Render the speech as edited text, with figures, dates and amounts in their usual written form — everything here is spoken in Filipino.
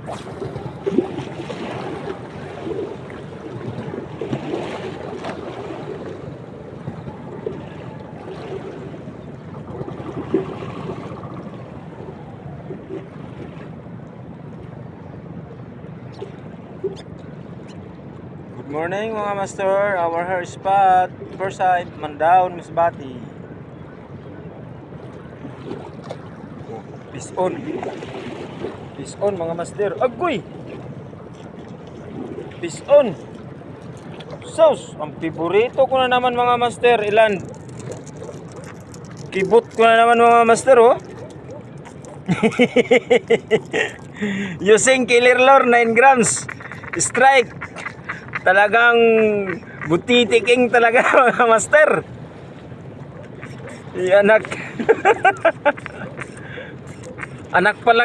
Good morning mga master, our hair spot, first side, Mandaon, Masbati. Peace on mga master, agoy! Peace on! Sauce, ang piborito ko na naman mga master, ilan? Kibot ko na naman mga master, oh. Using Killer Lure 9 grams strike. Talagang butitiking talaga mga master. Anak. Anak pa lang